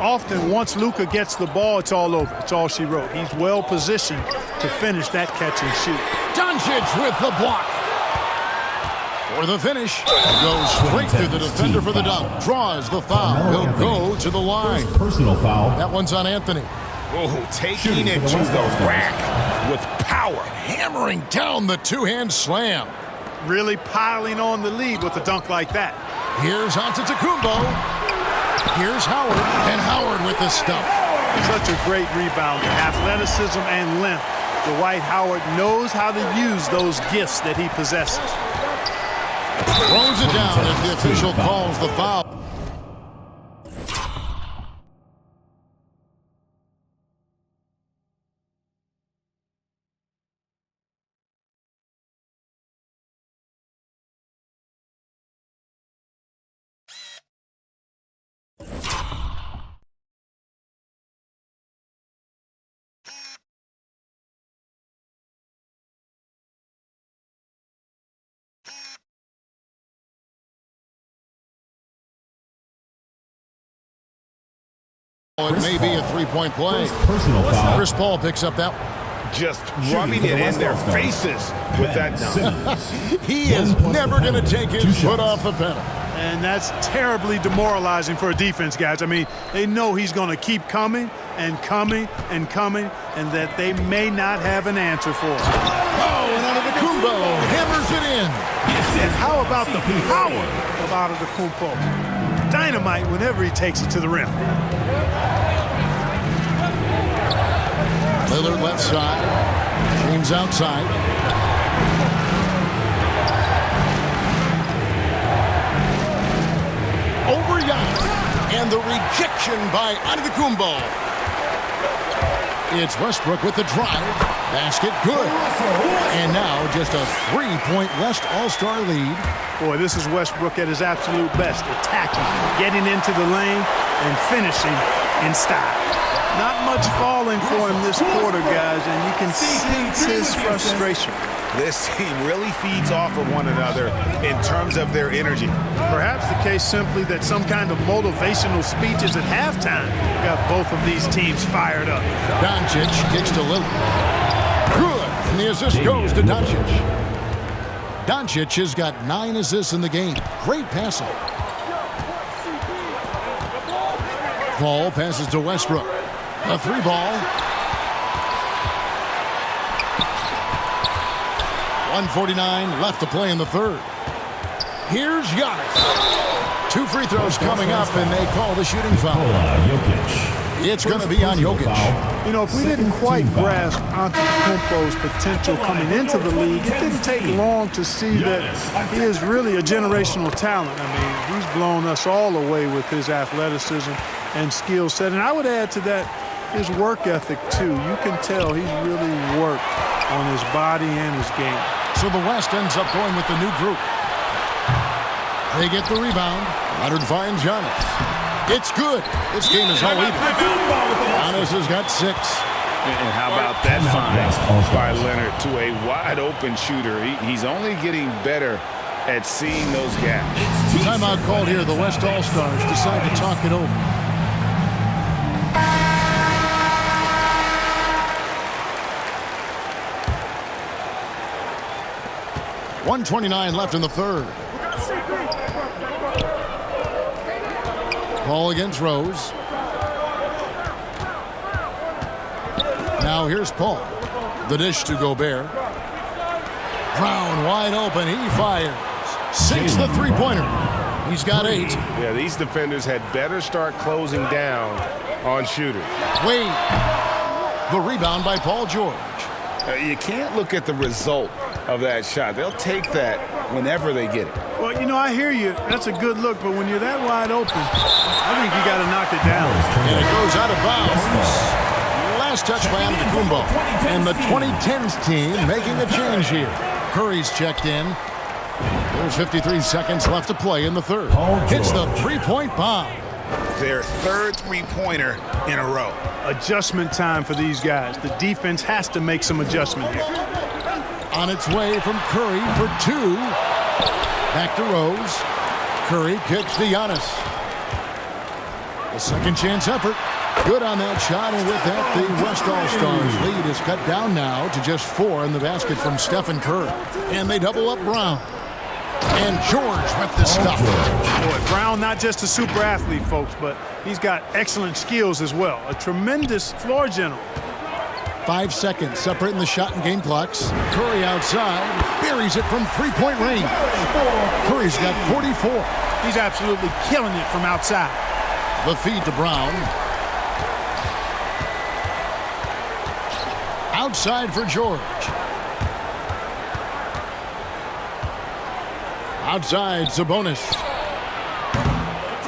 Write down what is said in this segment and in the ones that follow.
often once Luka gets the ball, it's all over. It's all she wrote. He's well positioned to finish that catch and shoot. Doncic with the block. For the finish. Goes straight through the defender for the dunk. Draws the foul. He'll go to the line. Personal foul. That one's on Anthony. Oh, taking it to the rack with power. Hammering down the two-hand slam. Really piling on the lead with a dunk like that. Here's Antetokounmpo. Here's Howard. And Howard with the stuff. Such a great rebounder. Athleticism and length. Dwight Howard knows how to use those gifts that he possesses. Throws it down as the official calls the foul. It may be a three-point play. Personal foul. Chris Paul picks up that one. Just rubbing it in their faces with that dunk. He is never going to take his foot off the pedal. And that's terribly demoralizing for a defense, guys. I mean, they know he's going to keep coming and coming and coming, and that they may not have an answer for it. Oh, and Antetokounmpo hammers it in. And how about the power of Antetokounmpo? Dynamite whenever he takes it to the rim. Lillard left side. James outside. Over Giannis. And the rejection by Antetokounmpo. It's Westbrook with the drive. Basket good. And now just a 3-point West All-Star lead. Boy, this is Westbrook at his absolute best. Attacking, getting into the lane, and finishing in style. Not much falling for him this quarter, guys, and you can sense his frustration. This team really feeds off of one another in terms of their energy. Perhaps the case simply that some kind of motivational speeches at halftime got both of these teams fired up. Doncic kicks to Lillard. Good. And the assist goes to Doncic. Doncic has got 9 assists in the game. Great passing. Paul passes to Westbrook. A 3-ball. 1:49 left to play in the third. Here's Giannis. 2 free throws coming up, and they call the shooting foul. It's going to be on Jokic. You know, if we didn't quite grasp Antetokounmpo's potential coming into the league, it didn't take long to see that he is really a generational talent. I mean, he's blown us all away with his athleticism and skill set. And I would add to that his work ethic, too. You can tell he's really worked on his body and his game. So the West ends up going with the new group. They get the rebound. Leonard finds Giannis. It's good. This game is all even. Giannis has got 6. And how about that find by Leonard to a wide-open shooter? He's only getting better at seeing those gaps. Timeout called here. The West All-Stars decide to talk it over. .129 left in the third. Ball against Rose. Now here's Paul. The dish to Gobert. Brown wide open. He fires. Sinks the three-pointer. He's got 8. Yeah, these defenders had better start closing down on shooters. Wade. The rebound by Paul George. You can't look at the result of that shot. They'll take that whenever they get it. Well, you know, I hear you. That's a good look, but when you're that wide open, I think you got to knock it down. And it goes out of bounds. Last touch by Antetokounmpo. And the 2010s team making a change here. Curry's checked in. There's 53 seconds left to play in the third. Hits the 3-point bomb. Their third three-pointer in a row. Adjustment time for these guys. The defense has to make some adjustment here. On its way from Curry for 2. Back to Rose. Curry kicks to Giannis. The second chance effort. Good on that shot, and with that, the West All-Stars lead is cut down now to just 4 in the basket from Stephen Curry. And they double up Brown. And George with the stuff. Boy, Brown not just a super athlete, folks, but he's got excellent skills as well. A tremendous floor general. 5 seconds separating the shot and game clocks. Curry outside, buries it from three-point range. Curry's got 44. He's absolutely killing it from outside. The feed to Brown. Outside for George. Outside, Sabonis.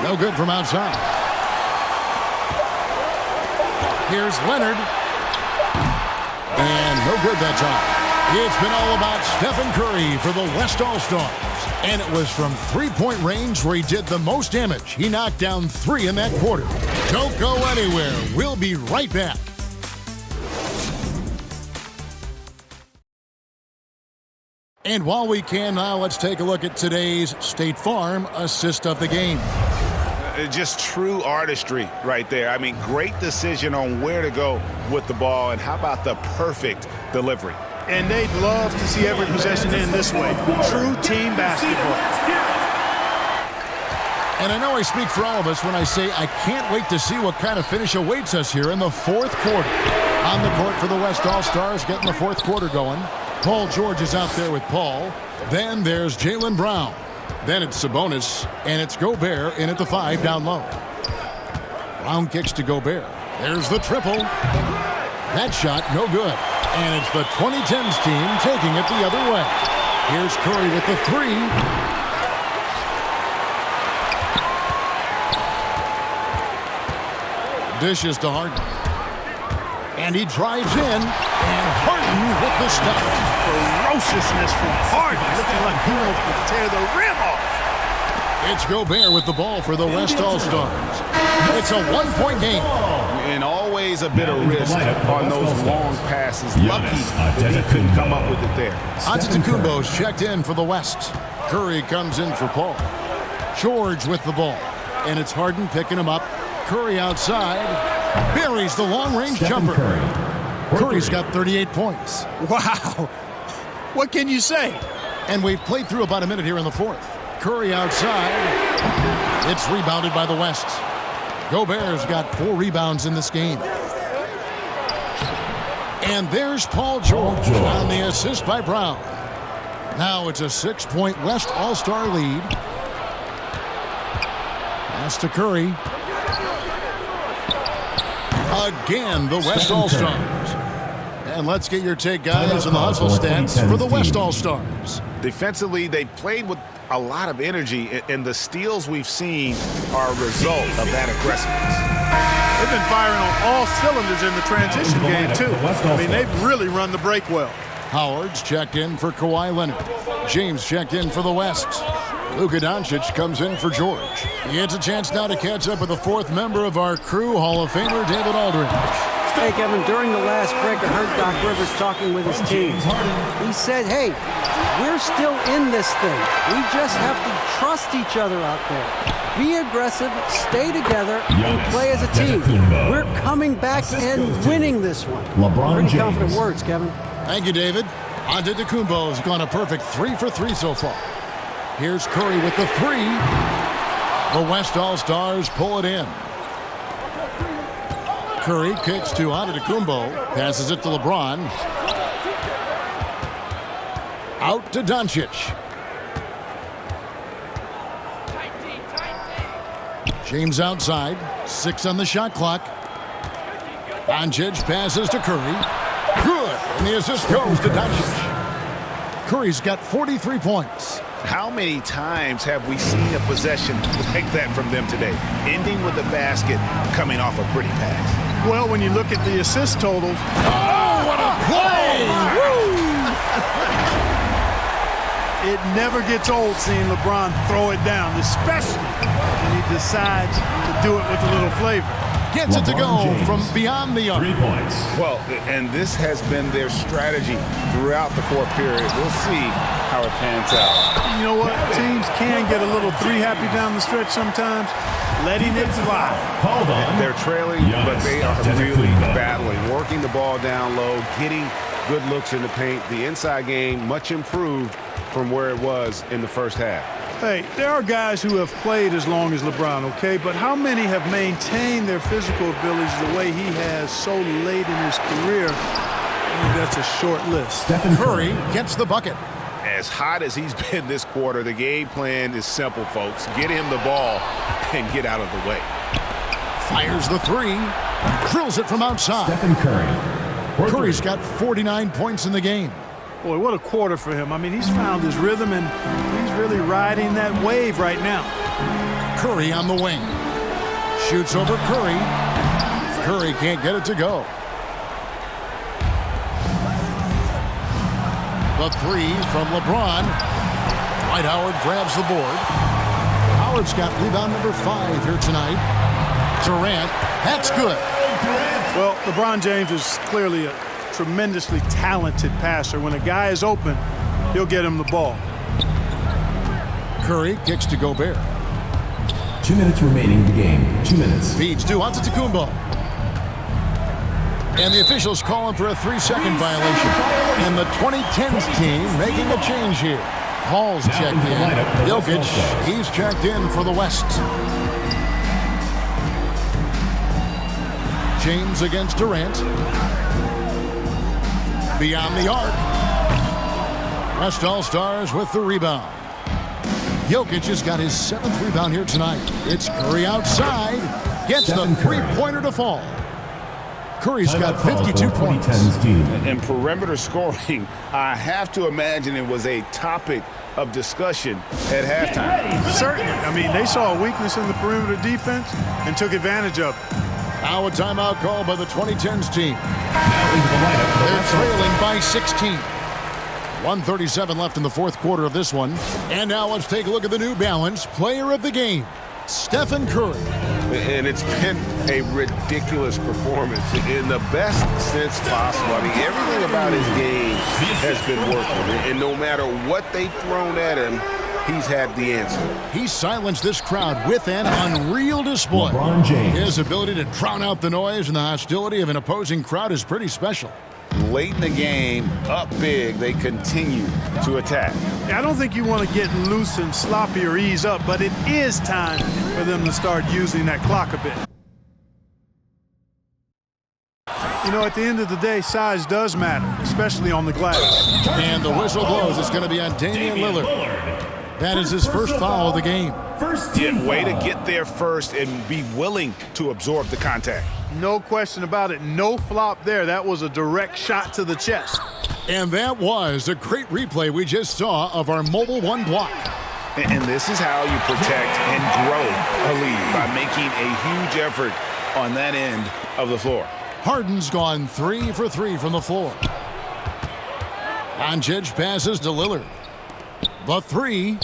No good from outside. Here's Leonard. And no good that time. It's been all about Stephen Curry for the West All-Stars. And it was from three-point range where he did the most damage. He knocked down 3 in that quarter. Don't go anywhere. We'll be right back. And while we can now, let's take a look at today's State Farm assist of the game. Just true artistry right there. I mean, great decision on where to go with the ball, and how about the perfect delivery? And they'd love to see every possession end this way. True team basketball. And I know I speak for all of us when I say I can't wait to see what kind of finish awaits us here in the fourth quarter. On the court for the West All-Stars, getting the fourth quarter going. Paul George is out there with Paul. Then there's Jaylen Brown. Then it's Sabonis, and it's Gobert in at the 5 down low. Brown kicks to Gobert. There's the triple. That shot, no good. And it's the 2010s team taking it the other way. Here's Curry with the 3. Dishes to Harden. And he drives in, and Harden with the stuff. Ferociousness from Harden, looking like he wants to tear the rim off. It's Gobert with the ball for the West All-Stars. It's a one-point game. And always a bit of risk on those long passes. Lucky that he couldn't come up with it there. Antetokounmpo's checked in for the West. Curry comes in for Paul. George with the ball. And it's Harden picking him up. Curry outside. Buries the long-range jumper. Curry's got 38 points. Wow. What can you say? And we've played through about a minute here in the fourth. Curry outside. It's rebounded by the West. Gobert's got 4 rebounds in this game. And there's Paul George on the assist by Brown. Now it's a 6-point West All-Star lead. Pass to Curry. Again, the West All-Stars. And let's get your take, guys, on the hustle stats for the West All-Stars. Defensively, they played with a lot of energy, and the steals we've seen are a result of that aggressiveness. They've been firing on all cylinders in the transition game, too. I mean, they've really run the break well. Howard's checked in for Kawhi Leonard. James checked in for the West. Luka Doncic comes in for George. He gets a chance now to catch up with the 4th member of our crew, Hall of Famer David Aldridge. Hey, Kevin, during the last break, I heard Doc Rivers talking with his team. He said, hey, we're still in this thing. We just have to trust each other out there. Be aggressive, stay together, and play as a team. We're coming back and winning this one. Pretty confident words, Kevin. Thank you, David. Antetokounmpo has gone a perfect 3 for 3 so far. Here's Curry with the 3. The West All-Stars pull it in. Curry kicks to Antetokounmpo, passes it to LeBron. Out to Doncic. James outside, 6 on the shot clock. Doncic passes to Curry. Good, and the assist goes to Doncic. Curry's got 43 points. How many times have we seen a possession like that from them today? Ending with the basket, coming off a pretty pass. Well, when you look at the assist totals. Oh, what a play! It never gets old seeing LeBron throw it down, especially when he decides to do it with a little flavor. Gets it to go from beyond the arc. 3 points. Well, and this has been their strategy throughout the fourth period. We'll see how it pans out. You know what? Teams can get a little 3 happy down the stretch sometimes. letting it fly. They're trailing, but they are really battling, working the ball down low, getting good looks in the paint. The inside game much improved from where it was in the first half. Hey, there are guys who have played as long as LeBron, okay? But how many have maintained their physical abilities the way he has so late in his career? I think that's a short list. Curry gets the bucket. As hot as he's been this quarter, the game plan is simple, folks. Get him the ball and get out of the way. Fires the three. Drills it from outside. Stephen Curry. Curry's got 49 points in the game. Boy, what a quarter for him. I mean, he's found his rhythm, and he's really riding that wave right now. Curry on the wing. Shoots over Curry. Curry can't get it to go. The three from LeBron. Dwight Howard grabs the board. Howard's got rebound number 5 here tonight. Durant, that's good. Well, LeBron James is clearly a tremendously talented passer. When a guy is open, he'll get him the ball. Curry kicks to Gobert. 2 minutes remaining in the game. 2 minutes. Feeds to Antetokounmpo. And the officials call him for a 3-second violation. And the 2010s team making a change here. Paul's checked in. Jokic, he's checked in for the West. James against Durant. Beyond the arc. West All-Stars with the rebound. Jokic has got his 7th rebound here tonight. It's Curry outside. Gets the three-pointer to fall. Curry's got 52 points. And perimeter scoring, I have to imagine it was a topic of discussion at halftime. Certainly. I mean, they saw a weakness in the perimeter defense and took advantage of it. Now a timeout called by the 2010s team. They're trailing by 16. 1:37 left in the fourth quarter of this one. And now let's take a look at the New Balance Player of the Game, Stephen Curry. And it's been a ridiculous performance in the best sense possible. I mean, everything about his game has been working. And no matter what they've thrown at him, he's had the answer. He silenced this crowd with an unreal display. LeBron James. His ability to drown out the noise and the hostility of an opposing crowd is pretty special. Late in the game, up big, they continue to attack. I don't think you want to get loose and sloppy or ease up, but it is time for them to start using that clock a bit. You know, at the end of the day, size does matter, especially on the glass. And the whistle blows. It's going to be on Damian Lillard. That is his first foul of the game. Yeah, way to get there first and be willing to absorb the contact. No question about it. No flop there. That was a direct shot to the chest. And that was a great replay we just saw of our Mobile One block. And this is how you protect and grow a lead, by making a huge effort on that end of the floor. Harden's gone 3 for 3 from the floor. Doncic passes to Lillard. The three.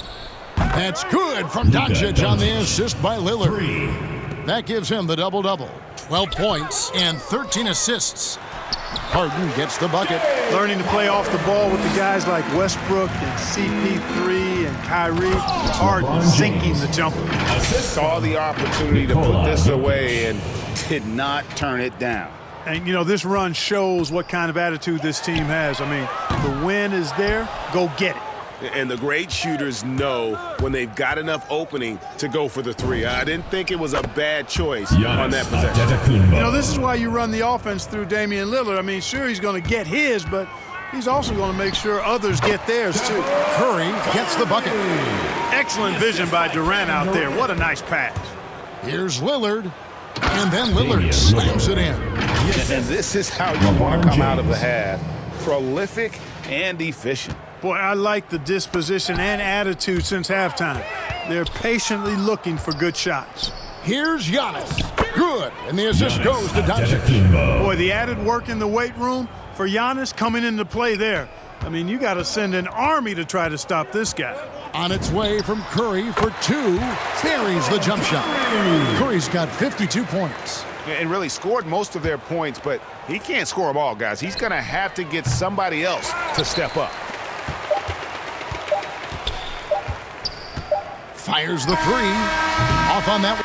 That's good from Doncic on the assist by Lillard. That gives him the double-double. 12 points and 13 assists. Harden gets the bucket. Learning to play off the ball with the guys like Westbrook and CP3 and Kyrie. Harden sinking the jumper. Saw the opportunity to put this away and did not turn it down. And, you know, this run shows what kind of attitude this team has. I mean, the win is there. Go get it. And the great shooters know when they've got enough opening to go for the three. I didn't think it was a bad choice on that possession. You know, this is why you run the offense through Damian Lillard. I mean, sure, he's going to get his, but he's also going to make sure others get theirs, too. Curry gets the bucket. Excellent vision by Durant out there. What a nice pass. Here's Lillard. And then Lillard slams it in. And this is how you want to come out of the half. Prolific and efficient. Boy, I like the disposition and attitude since halftime. They're patiently looking for good shots. Here's Giannis. Good. And the assist goes to Doncic. Boy, the added work in the weight room for Giannis coming into play there. I mean, you got to send an army to try to stop this guy. On its way from Curry for 2. Buries the jump shot. Curry's got 52 points. And really scored most of their points, but he can't score them all, guys. He's going to have to get somebody else to step up. Fires the three. Off on that.